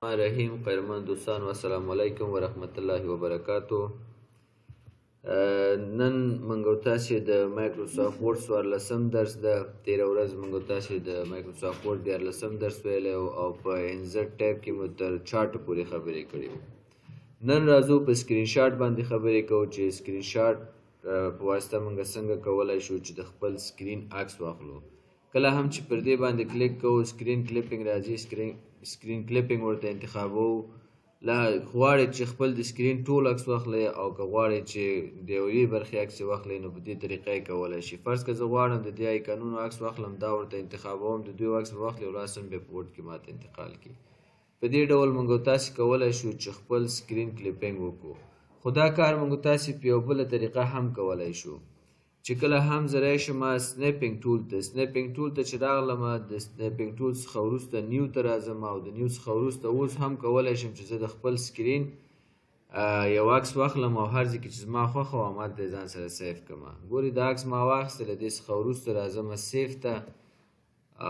رحیم خیرمن دوستان السلام علیکم ورحمت الله وبرکاتو. نن منګو تاسو د مایکروسافټ ورډ 14 درس د 13 ورځ منګو تاسو د مایکروسافټ ورډ 14 درس ویل او په انزرټ ټیب کې مو تر چارت پورې خبرې کړې. نن راځو په سکرین شاټ باندې خبرې کوو چې سکرین شاټ په واسطه موږ څنګه کولای شو چې د خپل سکرین عکس واخلو. کله هم چې پر دې باندې کلیک کوو سکرین کلیپینګ راځي، سکرین کلیپینګ ورته انتخابو. لا غواړئ چې خپل د سکرین ټول عکس واخلئ او که غواړئ چې د یوې برخې عکس واخلئ نو په دې طریقه یې کولی شي. فرض که زه غواړم د دې آیکنونو عکس واخلم، دا ورته انتخابوم، د دوی عکس به واخلي او لاسم بیا په ورډ کې ماته انتقال کړي. په دې ډول موږ تاسې کولی شو چې خپل سکرین کلیپینګ وکړو. خو دا کار موږ تاسې په یو بله طریقه هم کولی شو چې کله هم زه راشم سنیپینګ ټول ته چې راغلم، د سنیپینګ ټول څخه وروسته نیو ته راځم او د نیو څخه وروسته اوس هم کولی شم چې زه د خپل سکرین یو عکس واخلم او هر ځای کې چې زما خوښه وه همالته یې ځان سره سیف کړم. ګورې دا عکس ما واخیسته، له دې څخه وروسته راځم سیف ته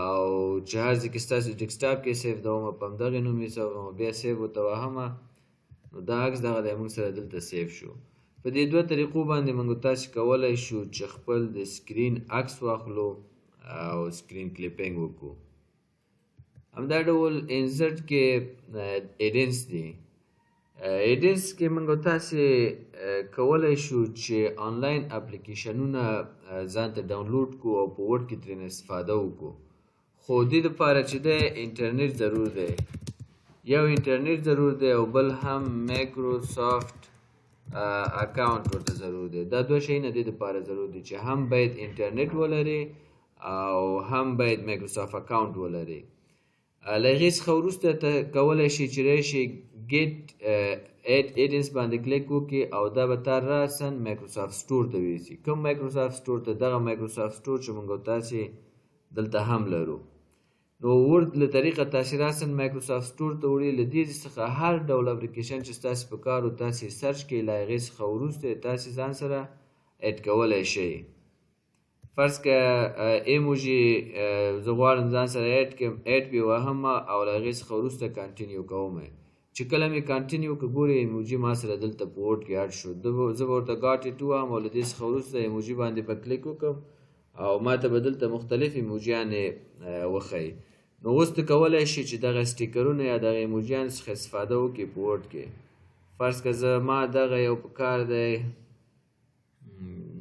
او چې هر ځای کې ستاسو ډیسکټاپ کې سیف دوم په همدغې نوم یې سوم بیا سیف ورته وهمه نو دا عکس دغه دی موږ سره دلته سیف شو. په دې دوه طریقو باندې موږ تاسې کولی شو چې خپل د سکرین عکس واخلو او سکرین کلیپینګ وکړو. همدا ډول انزرټ کې ایډنس دی. ایډنس کې موږ تاسې کولی شو چې آنلاین اپلیکیشنونه ځان ته ډاونلوډ کړو او په ورډ کې ترېنه استفاده وکړو. خو دې دپاره چې دی انټرنیټ ضرور دی، یو انټرنیټ ضرور دی او بل هم مایکروسافټ اکاونټ ورته ضرور دی. دا دوه شیونه دې دپاره ضرور دي چې هم باید انټرنیټ ولري او هم باید مایکروسافټ اکاونټ ولري. له هغې څخه وروسته ته کولی شي چې راشي ګیټ ایډنس باندې کلیک وکړي او دا به تا راسن مایکروسافټ سټور ته ویسي. کوم مایکروسافټ سټور ته؟ دغه مایکروسافټ سټور چې موږ تاسې دلته هم لرو. نو ورډ له طریقه تاسې راسن مایکروسافټ سټور ته وړي، له دې څخه هر ډول اپلیکیشن چې ستاسې په کار و تاسې سرچ کړئ، له هغې څخه وروسته تاسې ځان سره اډ کولی شئ. فرض که ایموجي زه غواړم ځان سره اډ کړم، اډ پې وهم او له هغې څخه وروسته کنټینیو کوم. چې کله مې کنټینیو که ګورې ایموجي ما سره دلته په ورډ کې اډ شو. زه به ورته ګاټ اټ ووایم او له دې څخه وروسته ایموجي باندې به کلیک وکړم او ما ته به دلته مختلف ایموجیانې وښیي. نو اوس ته کولی شي چې دغه سټیکرونه یا دغه ایموجیانو څخه استفاده وکړي په ورډ کې. فرض که ما دغه یو په کار دی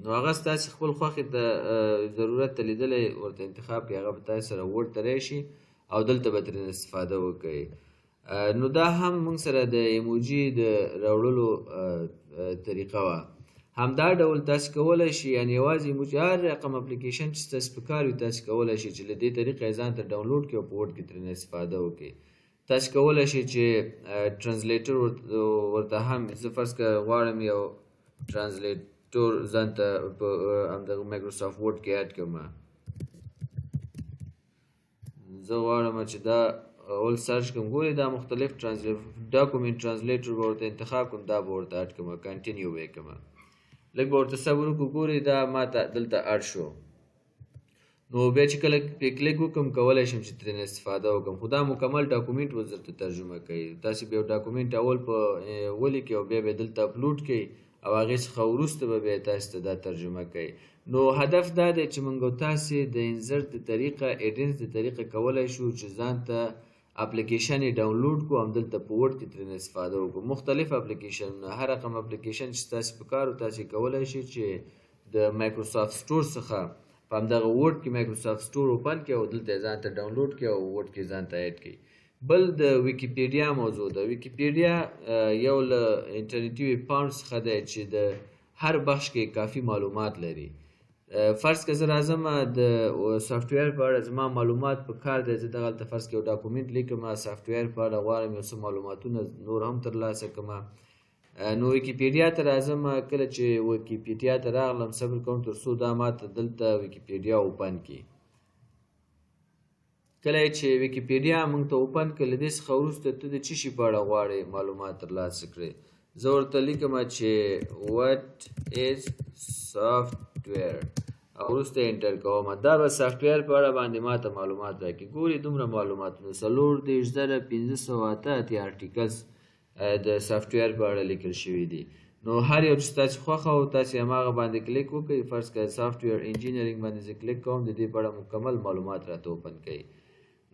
نو هغه ستاسې خپل خوښې ته ضرورت ته لیدلی ورته انتخاب کړي، هغه به تاسې سره ورډ ته راشي او دلته به ترېنه استفاده وکړئ. نو دا هم موږ سره د ایموجي د راوړلو طریقه وه. همدا ډول تاسې کولی شي یعنې یوازې ایموجي هر رقم اپلیکیشن چې ستاسې په کار وي تاسې کولی شي چې له دې طریقه یې ځان ته ډاونلوډ کړي او په ورډ کې ترېنه استفاده وکړي. تاسې کولی شي چې ټرانسلیټر ورته هم زه فرض که غواړم یو ټرانسلیټر ځان ته په همدغه مایکروسافټ ورډ کې اډ کړم. زه غواړم چې دا اول سرچ کړم، ګورې دا مختلف ډاکومنټ ټرانسلیټر به ورته انتخاب کړم، دا به ورته اډ کړم، کنټینیو به یې کړم. لږ به ورته صبر وکړو، ګورې دا ما ته دلته اډ شو. نو بیا چې کله پې کلیک وکړم کولی شم چې ترېنه استفاده وکړم. خو دا مکمل ډاکومنټ به درته ترجمه کوي. تاسې به یو ډاکومنټ اول په ولیکئ او بیا به یې دلته اپلوډ کړئ او هغې څخه وروسته به بیا تاسې ته دا ترجمه کوي. نو هدف دا دی چې موږ تاسې د انزرټ د طریقه ایډنس د طریقه کولی شو چې ځان ته اپلیکیشن یې ډاونلوډ کړو، همدلته په ورډ کې ترېنه استفاده وکړو. مختلف اپلیکیشنونه، هر رقم اپلیکیشن چې ستاسې په کار و تاسې کولی شئ چې د مایکروسافټ سټور څخه په همدغه ورډ کې مایکروسافټ سټور اوپن کړئ او دلته یې ځان ته ډاونلوډ کړئ او ورډ کې ځان ته اډ کړئ. بل د ویکیپیډیا موضوع ده. ویکیپیډیا یو له انټرنیټي ویب پاڼو څخه دی چې د هر بخش کې کافي معلومات لري. فرض که زه راځم د سافټویر په اړه زما معلومات په کار دی، زه دغلته فرض که یو ډاکومنټ لیکم سافټویر په اړه غواړم یو څه معلوماتونه نور هم ترلاسه کړم، نو ویکیپیډیا ته راځم. کله چې ویکیپیډیا ته راغلم صبر کوم تر څو دا ما ته دلته ویکیپیډیا اوپن کړي. کله چې ویکیپیډیا موږ ته اوپن کړي له دې څخه وروسته ته د څه شي په اړه غواړې معلومات ترلاسه کړې. زه ورته لیکم چې what is software او وروسته انټر کوم. دا به سافټویر په اړه باندې ماته معلومات راکړي. ګوري دومره معلوماتونه 4,588 آرټیکلز د سافټویر په اړه لیکل شوي دي. نو هر یو چې تاسو خوښه او تاسو هماغه باندې کلیک وکړئ. فرض کړئ سافټویر انجینرینګ باندې زه کلیک کوم، د دې په اړه مکمل معلومات راته اوپن کوي.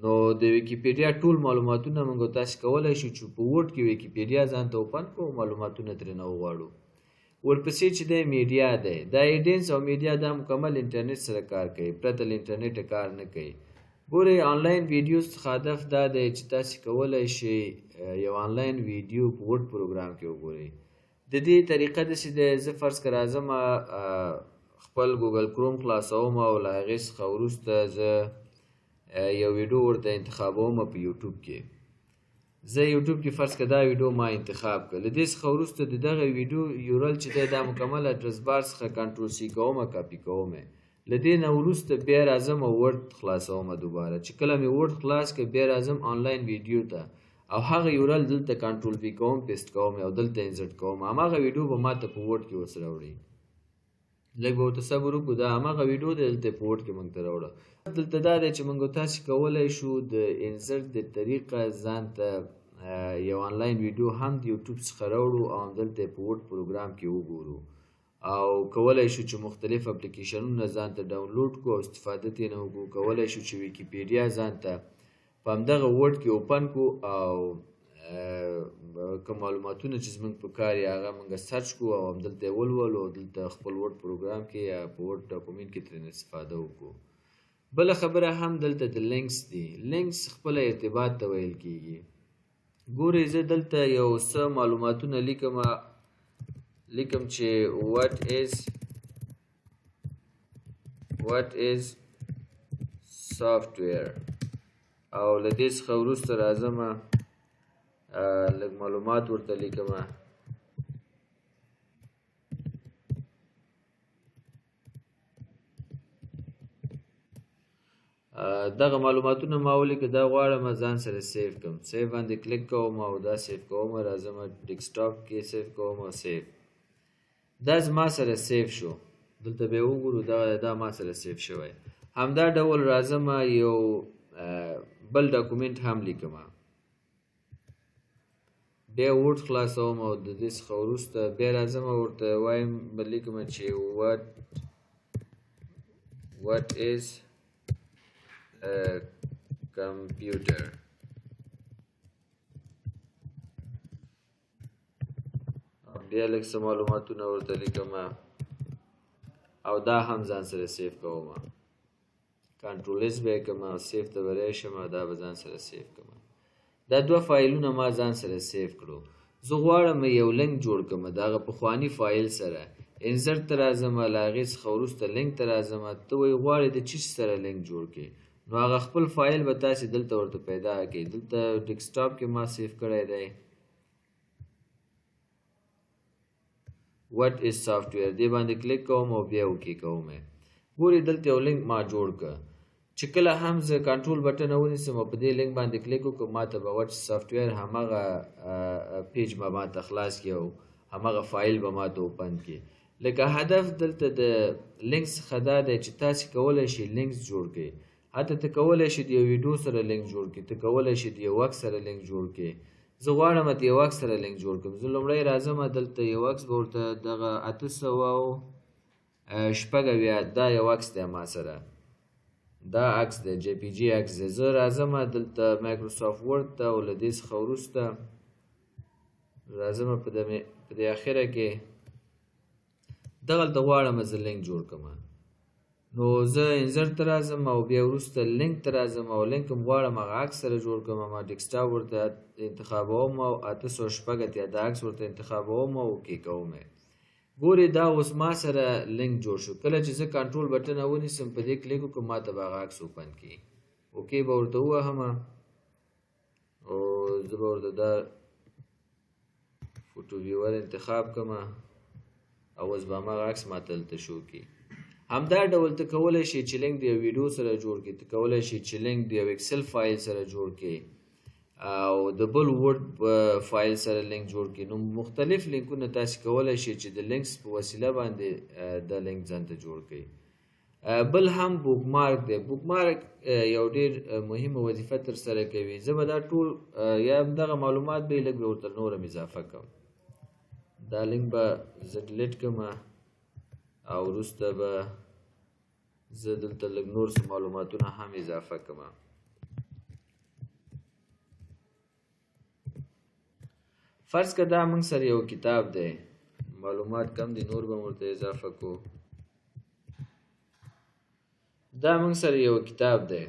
نو د ویکیپیډیا ټول معلوماتونه موږ تاسو کولی شو چې په ورډ کې ویکیپیډیا ځان ته اوپن کړو، معلوماتونه ترېنه وغواړو. ورپسې چې دی میډیا دی، دا ایډینس او میډیا دا مکمل انټرنیټ سره کار کوي، پرته له انټرنیټه کار نه کوي. ګورئ آنلاین ویډیوز څخه هدف دا دی چې تاسو کولی شئ یو آنلاین ویډیو په ورډ پروګرام کې وګورئ. د دې طریقه داسې دی، زه فرض کړه راځم خپل ګوګل کروم خلاصوم او له هغې څخه وروسته زه یو ویډیو ورته انتخابوم په یوټیوب کې. زه یوټیوب کې فرض کړه دا ویډیو ما انتخاب کړ. له دې څخه وروسته د دغه ویډیو یورل چې دی دا مکمل اډرس بار څخه کنټرول سی کوم، کاپي کوم. له دې نه وروسته بیا راځم او ورډ خلاصوم دوباره. چې کله مې ورډ خلاص کړ بیا راځم آنلاین ویډیو ته او هغه یورل دلته کنټرول وی کوم، پیسټ کوم او دلته انسرټ کوم. هماغه ویډیو به ماته په ورډ کې اوس راوړي. لږ به ورته صبر وکړو، دا هماغه ویډیو دی دلته په ورډ کې موږ ته راوړه. دلته دا دی چې موږ تاسو کولی شو د انسرټ د طریقه ځان ته یو آنلاین ویډیو هم د یوټیوب څخه راوړو او همدلته په ورډ پروګرام کې وګورو، او کولی شو چې مختلف اپلیکیشنونه ځان ته ډاونلوډ کړو او استفاده ترېنه وکړو. کولی شو چې ویکیپیډیا ځان ته په همدغه ورډ کې اوپن کړو او کوم معلوماتونه چې زموږ په کار یې هغه موږ سرچ کړو او همدلته یې ولولو او دلته خپل ورډ پروګرام کې یا په ورډ ډاکومنټ کې ترېنه استفاده وکړو. بله خبره هم دلته د لینکس دي. لینکس خپله ارتباط ته ویل کېږي. ګورئ زه دلته یو څه معلوماتونه لیکم چې what is software او له دې څخه وروسته راځم لږ معلومات ورته لیکم. دغه معلوماتونه ما ولیکه، دا غواړم ځان سره سیف کړم. سیف باندې کلیک کوم او دا سیف کوم، راځم ډیسکټاپ کې سیف کوم او سیف. دا زما سره سیف شو. دلته به وګورو دا ما سره سیف شوی. همدا ډول راځم یو بل ډاکومنټ هم لیکم، بیا ورډ خلاصوم او د دې څخه وروسته بیا راځم ورته وایم لیکم چې what is computer. بیا لږ څه معلوماتونه ورته لیکم او دا هم ځان سره سیف کوم. کنټرول اس به کوم او سیف ته ورشم، دا به ځان سره سیف کوم. دا دوه فایلونه ما ځان سره سیف کړو. زه غواړم یو لینک جوړ کړم دغه پخواني فایل سره. انسرټ ته راځم، له هغې څخه وروسته لینک ته راځم. ته وایې غواړې د چی سره لینک جوړ کړې، نو هغه خپل فایل به تاسې دلته ورته پیدا کړئ. دلته ډیسکټاپ کې ما سیف کړی دی what is software. دې باندې کلیک کوم او بیا اوکې کوم. ګورئ دلته یو لینک ما جوړ کړ. چې کله هم زه کنټرول بټن ونیسم او په دې لینک باندې کلیک وکړم، ما ته به what is software هماغه پیج به ما ته خلاص کړي او هماغه فایل به ما ته اوپن کړي. لکه هدف دلته د لینک څخه دا دی چې تاسې کولی شئ لینکس جوړ کړئ. حتی ته کولی شئ د یو ویډیو سره لینک جوړ کړئ، ته کولی شئ د یو عکس سره لینک جوړ کړئ. زه غواړم د یو عکس سره لینک جوړ کړم. زه لومړی راځم دلته یو عکس به ورته دغه 896 دا یو عکس دی ما سره، دا عکس دی جی پی جی عکس دی. زه راځم دلته مایکروسافټ ورډ ته او له دې څخه وروسته راځم په دې اخره کې دغلته غواړم زه لینک جوړ کړم. نو زه انسرټ ته راځم او بیا وروسته لینک ته راځم او لینک هم غواړم هغه عکس سره جوړ کړم. ما ډیسکټاپ ورته انتخابوم او 896 دا عکس ورته انتخابوم او اوکې کوم. ګورئ دا اوس ما سره لینک جوړ شو. کله چې زه کنټرول بټن ونیسم په دې کلیک وکړم، ما ته به هغه عکس اوپن کړي. اوکې به ورته ووهم او زه به ورته دا فوټو ویور انتخاب کړم او اوس به هماغه عکس ما ته دلته شو کړي. همدا ډول ته کولی شئ چې لینک د یو ویډیو سره جوړ کړئ، ته کولی شئ چې لینک د یو ایکسل فایل سره جوړ کړئ او د بل ورډ فایل سره لینک جوړ کړئ. نو مختلف لینکونه تاسې کولی شئ چې د لینکس په وسیله باندې دا لینک ځان ته جوړ کړئ. بل هم بوک مارک دی. بوک مارک یو ډیر مهمه وظیفه تر سره کوي. زه به دا ټول یا دغه معلومات به لږ به ورته نور هم اضافه کوم. دا لینک به زه ډیلیټ کوم او وروسته به زه دلته لږ نور څه معلوماتونه هم اضافه کوم. فرض که دا موږ سره یو کتاب دی، معلومات کم دي نور به ورته اضافه کو. دا موږ سره یو کتاب دی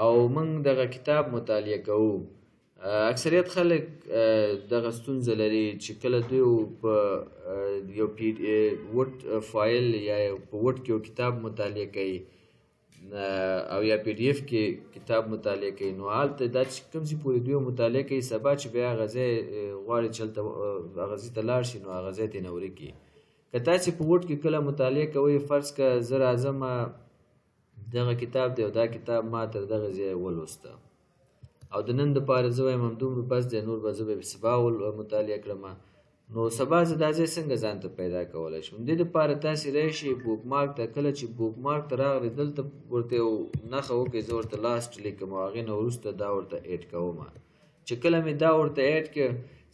او موږ دغه کتاب مطالعه کوو. اکثریت خلک دغه ستونزه لري چې کله دوی په یو وډ فایل یا په وډ کې یو کتاب مطالعه کوي او یا پی ډی اف کې کتاب مطالعه کوي، نو هلته دا چې کوم ځای پورې دوی مطالعه کوي، سبا چې بیا هغه ځای غواړي چې هلته هغه ځای ته لاړ شي نو هغه ځای ته یې نه ورکي. که تاسې په وډ کې کله مطالعه کوئ، فرض که زه راځم دغه کتاب دی او دا کتاب ما تر دغه ځای ولوسته او د نن دپاره زه وایم همدومره بس دی، نور به زه به سبا مطالعه کړم، نو سبا زه دا ځای څنګه ځان ته پیدا کولی شم؟ دې دپاره تاسې راشئ بوک مارک ته. کله چې بوک مارک ته راغلئ دلته ورته یو نښه وکړئ، زه ورته لاست لیکم او هغې نه وروسته دا ورته ایډ کوم. چې کله مې دا ورته ایډ کړ،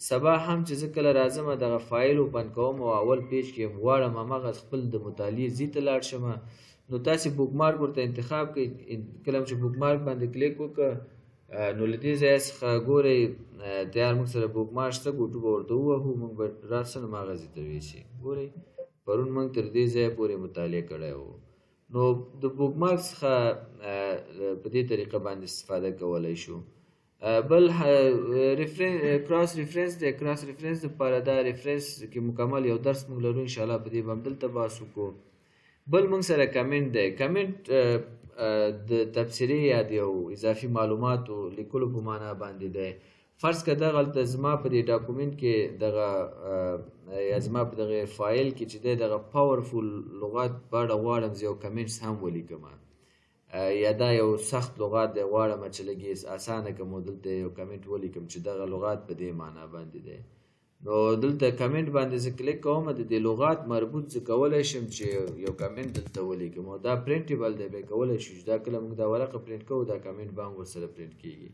سبا هم چې زه کله راځم دغه فایل اوپن کوم او اول پیج کې غواړم هماغه خپل د مطالعې ځای ته لاړ شم، نو تاسې بوک مارک ورته انتخاب کړئ. کله چې بوک مارک باندې کلیک وکړه نو له دې ځایه څخه ګورئ تیار موږ سره بوک مارک شته، ګوټو به ورته ووهو، موږ به راسره هماغه ځای ته ویسي. ګورئ پرون موږ تر دې ځایه پورې مطالعه کړی وو. نو د بوک مارک څخه په دې طریقه باندې استفاده کولی شو. بل کراس ریفرنس دی. کراس ریفرنس دپاره دا ریفرنس کې مکمل یو درس موږ لرو انشاءالله، په دې به هم دلته بحث وکړو. بل موږ سره کمنټ دی. کمنټ د تبصرې یا د یو اضافي معلوماتو لیکلو په معنا باندې دی. فرض که دغلته زما په دې ډاکومنټ کې دغه یا زما په دغه فایل کې چې دی دغه پاورفول لغات په اړه غواړم زه یو کمنټس هم ولیکم، یا دا یو سخت لغات دی غواړم چې لږ یې اسانه کړم، دلته یو کمنټ ولیکم چې دغه لغات په دې معنا باندې دی. نو دلته کمنټ باندې زه کلیک کوم، د دې لغات مربوط زه کولی شم چې یو کمنټ دلته ولیکم او دا پرنټیبل دی، بیا کولی شو چې دا کله موږ دا ورقه پرنټ کوو دا کمنټ به هم ورسره پرنټ کېږي.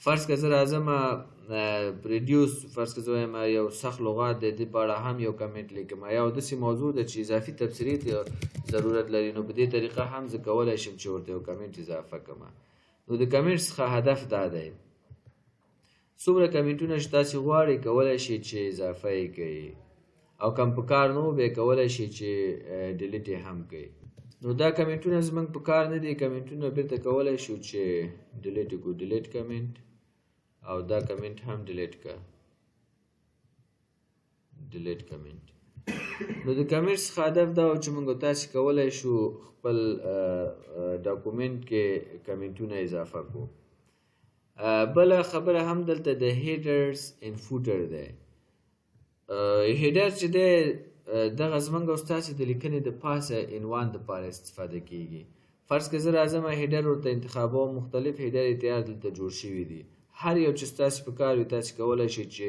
فرض که زه راځم ریډیوس، فرض که زه وایم یو سخت لغات دی دې په اړه هم یو کمنټ لیکم، یا یو داسې موضوع ده چې اضافي تبصرې ته ضرورت لري، نو په دې طریقه هم زه کولی شم چې ورته یو کمنټ اضافه کړم. نو د کمنټ څخه هدف دا دی څومره کمنټونه چې تاسې غواړئ کولی شئ چې اضافه یې کوئ، او کم په کار نه وو بیا کولی شئ چې ډیلیټ یې هم کوئ. نو دا کمنټونه زموږ په کار نه دي، کمنټونه بیرته کولی شو چې ډیلیټ یې کړو، ډیلیټ کمنټ، او دا کمنټ هم ډیلیټ کړه، ډیلیټ کمنټ. نو د کمنټ څخه هدف دا و چې موږ تاسې کولی شو خپل ډاکومنټ کې کمنټونه اضافه کړو. بله خبره هم دلته د هیډرز ان فوټر دی. هیډر چې دی دغه زموږ او ستاسې د لیکنې د پاسه عنوان دپاره استفاده کیږي. فرض که زه راځم هیډر ورته انتخابوم، مختلف هیډر یې تیار دلته جوړ شوي دي، هر یو چې ستاسې په کار وي تاسې کولی شئ چې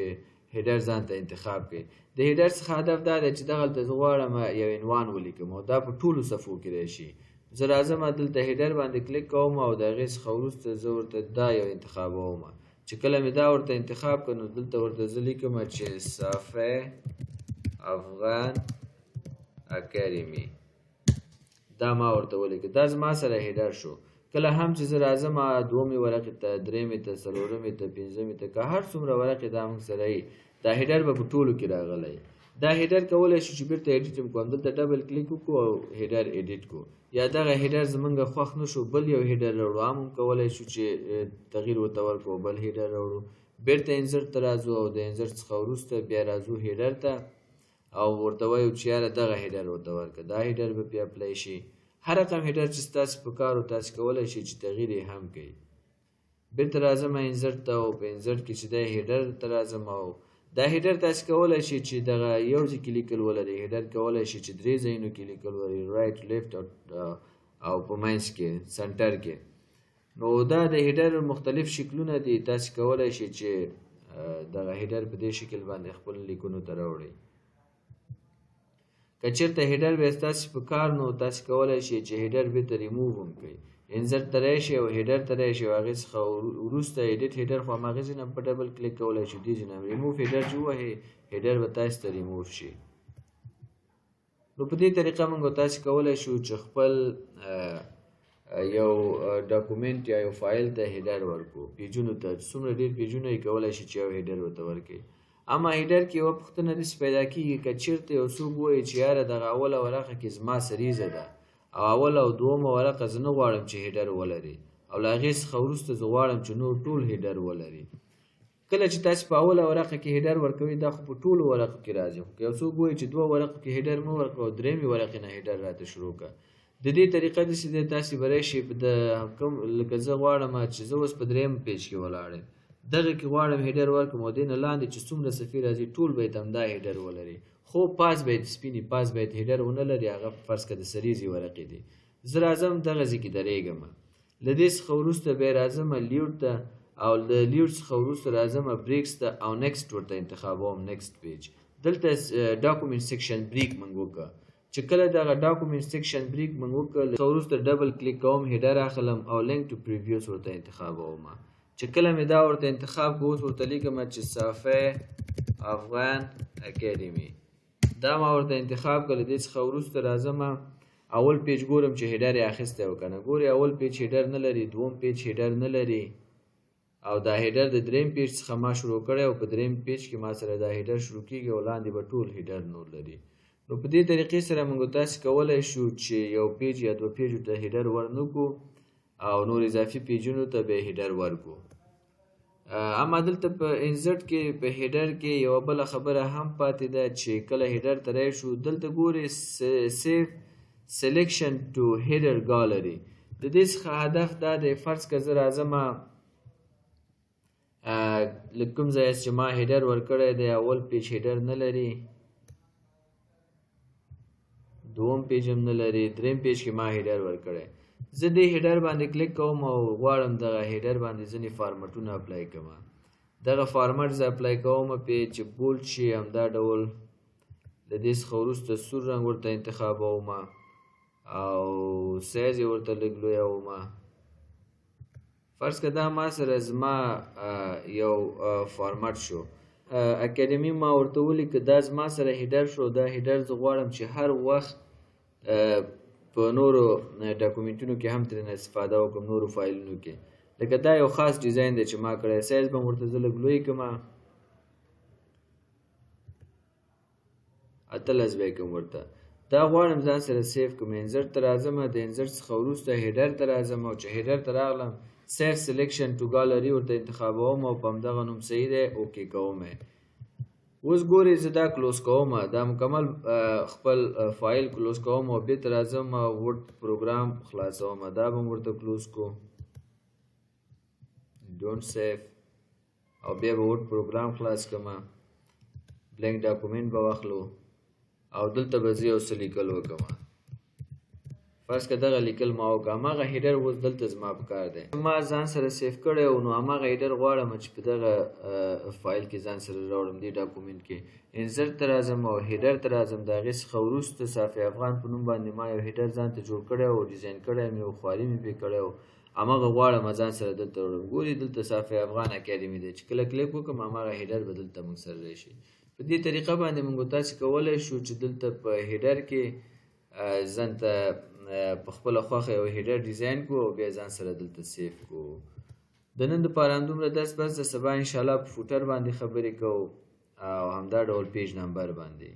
هیډر ځان ته انتخاب کړئ. د هیډر څخه هدف دا دی چې دغلته زه غواړم یو عنوان ولیکم او دا په ټولو صفحو کې راشي. زه راځم دلته هیډر باندې کلیک کوم او د هغې څخه وروسته زه ورته دا یو انتخابوم. چې کله مې دا ورته انتخاب کړ نو دلته ورته زه لیکم چې صفحه افغان اکاډمي، دا ما ورته ولیکه، دا زما سره هیډر شو. کله هم چې زه راځم دومې ورقې ته، درېمې ته، څلورمې ته، پنځمې ته، که هر څومره ورقې دا موږ سره یي، دا هیډر به په ټولو کې راغلی. دا هیډر کولی شو چې بیرته ایډیټ هم کوم، دلته ډبل کلیک وکړو او هیډر ایډیټ کړو، یا دغه هیډر زمونږ خوښ نه شو بل یو هیډر راوړو، هم کولی شو چې تغییر ورته ورکړو، بل هیډر راوړو، بیرته انزرټ ته راځو او د انزرټ څخه وروسته بیا راځو هیډر ته او ورته وایو چې یاره دغه هیډر ورته ورکړه، دا هیډر به بیا اپلای شي. هر رقم هیډر چې ستاسې په کار و تاسې کولی شئ چې تغییر یې هم کوئ. بیرته راځم انزرټ ته او په انزرټ کې چې دی هیډر ته راځم او دا هیډر تاسې کولی شئ چې دغه یو ځای کې لیکل ولرئ، هیډر کولی شئ چې درې ځایونو کې لیکل ولرئ، رایټ، لیفټ او په منځ کې سنټر کې. نو دا د هیډر مختلف شکلونه دي، تاسې کولی شئ چې دغه هیډر په دې شکل باندې خپل لیکونو ته راوړئ. که چېرته هیډر به ستاسې په کار نو تاسې کولی شئ چې هیډر بېرته ریموو هم کړئ. انزرټ ته راشئ او هیډر ته راشئ او هغې څخه وروسته ایډیټ هیډر خو هماغې ځای نه په ډبل کلیک کولی شئ، دې ځای نه ریموو هیډر چې ووهئ هیډر به تاسې ته ریموو شي. نو په دې طریقه موږ تاسې کولی شو چې خپل یو ډاکومنټ یا یو فایل ته هیډر ورکړو، پیجونو ته څومره ډېر پیجونه یې کولی شي چې یو هیډر ورته ورکړئ. اما هیډر کې یوه پوښتنه داسې پیدا کېږي که چېرته یو څوک ووایي چې یاره دغه اوله ورقه کې زما سریزه ده او اوله او دومه ورقه زه نه غواړم چې هیډر ولري او له هغې څخه وروسته زه غواړم چې نور ټول هیډر ولري. کله چې تاسې په اوله ورقه کې هیډر ورکوئ دا خو په ټولو ورقو کې راځي، خو که یو څوک ووایي چې دوه ورقو کې هیډر مه ورکوه او درېیمې ورقې نه هیډر راته شروع کړه، د دې طریقه داسې دی تاسې به راشئ د کوم لکه زه غواړم چې زه اوس په درېیم پیج کې ولاړ یم، دغه کې غواړم هیډر ورکړم او دې نه لاندې چې څومره صفحې راځي ټول به یې همدا هیډر ولري، خو پاس به یې سپینې پاس به یې هیډر ونه لري، هغه فرض کړه د سریزې ورقې دي. زه راځم دغسې کې درېږم، له دې څخه وروسته بیا راځم لیوډ ته او د لیوډ څخه وروسته راځم بریکس ته او نیکسټ ورته انتخابوم نیکسټ پیج. دلته ډاکومنټ سیکشن بریک موږ وکړه، چې کله دغه ډاکومنټ سیکشن بریک موږ وکړه څخه وروسته ډبل کلیک کوم هیډر اخلم او لینک ټو پریویوس ورته انتخابوم. چې کله مې دا ورته انتخاب کړو اوس ورته لیکم چې صافی افغان اکیډمي، دا ما ورته انتخاب کړه. له دې څخه وروسته راځم اول پیج ګورم چې هیډر یې اخیستی و که نه. ګورئ اول پیج هیډر نه لري، دوم پیج هیډر نه لري او دا هیډر د درېیم پیج څخه ما شروع کړی او په درېیم پیج کې ما سره دا هیډر شروع کېږي او لاندې به ټول هیډر نور لري. نو په دې طریقې سره موږ تاسې کولی شو چې یو پیج یا دوه پیجو ته هیډر ورنکړو او نور اضافي پیجونو ته به هیډر ورکړو. اما دلته په انزرټ کې په هیډر کې یوه بله خبره هم پاتې ده چې کله هیډر ته راشو دلته ګورئ سیف سلیکشن ټو هیډر ګالري. د دې څخه هدف دا دی فرض که زه راځم له کوم ځایه چې ما هیډر ورکړی دی اول پیج هیډر نه لري، دوم پیج هم نه لري، درېیم پیج کې ما هیډر ورکړی. زه دې هیډر باندې کلیک کوم او غواړم دغه هیډر باندې ځینې فارمټونه اپلای کړم. دغه فارمټ زه اپلای کوم پې چې بولډ شي همدا ډول. له دې څخه وروسته سور رنګ ورته انتخابوم او سایز یې ورته لږ لویوم. فرض که دا ما سره زما یو فارمټ شو اکیډمي ما ورته ولیکه دا زما سره هیډر شو، دا هیډر زه غواړم چې هر وخت په نورو ډاکومنټونو کې هم ترېنه استفاده وکړم، نورو فایلونو کې. لکه دا یو خاص ډیزاین دی چې ما کړی، سایز به م ورته زه لږ لوی کړم 18 به یې کړم ورته. دا غواړم ځان سره سیف کړم. انزرټ ته راځم، د انزرټ څخه وروسته هیډر ته راځم او چې هیډر ته راغلم سیف سلیکشن ټو ګالري ورته انتخابوم او په همدغه نوم صحیح دی اوکې کوم. اوس ګورئ زه دا کلوز کوم، دا مکمل خپل فایل کلوز کوم او بېرته راځم ورډ پروګرام خلاصوم. دا به م ورته کلوز کړو ډونټ سیف او بیا به ورډ پروګرام خلاص کړم، بلینک ډاکومنټ به واخلو او دلته به زه یو څه لیکل وکړم. فرض که دغه لیکل ما وکړه، هماغه هیډر اوس دلته زما په کار دی، ما ځان سره سیف کړی و، نو هماغه هیډر غواړم چې په دغه فایل کې ځان سره راوړم دې ډاکومنټ کې. انزرټ ته راځم او هیډر ته راځم، د هغې څخه وروسته صافی افغان په نوم باندې ما یو هیډر ځان ته جوړ کړی او ډیزاین کړی مې و، خواري مې پرې کړی و، هماغه غواړم ځان سره دلته وړم. ګورئ دلته صافی افغان اکیډمي دی، چې کله کلیک وکړم هماغه هیډر به دلته موږ سره راشي. په دې طریقه باندې موږ تاسې کولی شو چې دلته په هیډر کې ځان ته په خپله خوښه یو هیډر ډیزاین کړو او بیا ځان سره دلته سیف کړو. د نن دپاره همدومره بس د سبا انشاءالله په فوټر باندې خبرې کوو او همدا ډول پیج نمبر باندې.